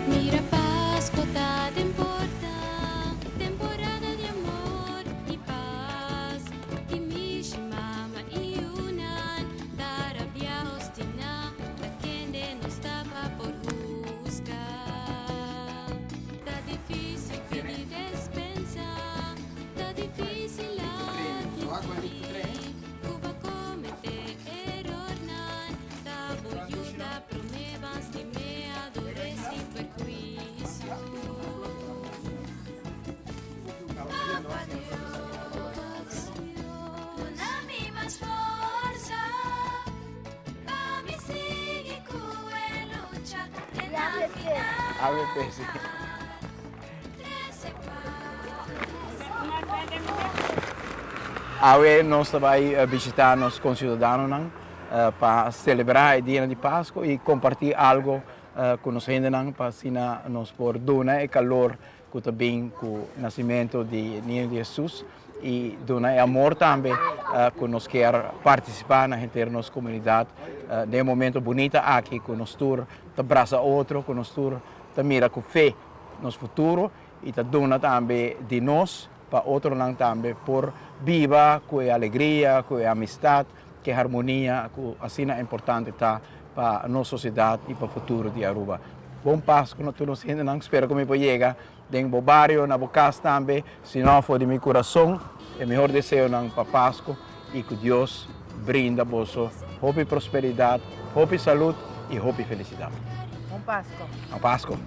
Mira Pascua temporada, temporada de amor y paz. Y mishimama y unan, tarabia hostina, la quien nos tapa por buscar. Está difícil pedir despensa, está difícil adquirir. Cuba comete error nan, ta boyuta promebas de meadores sin perjuicio. Papa Dios, dona-me mais força, para me seguir com a luta até na final. Hable pesi. Trece Awe nós vai visitar nossos concidadãos para celebrar o dia de Páscoa e compartilhar algo com os gente para assim nós por donar o calor que também com o nascimento de Ninho de Jesus e donar amor também que nós quer participar na gente nossa comunidade de momento bonito aqui que nós tur abraça outro que nós tur mira com fé no futuro e dona também de nós para outro lang também por viva com alegria, com amistade, com harmonia, que assim é importante tá para a nossa sociedade e para o futuro de Aruba. Bom Páscoa, nós todos nang espero que me pode chegar dentro do barrio, na casa também, se não for de meu coração, o melhor desejo nang para Páscoa e que Deus brinda vosso hope e prosperidade, hope e saúde e hope e felicidade. Bom Páscoa. A Páscoa.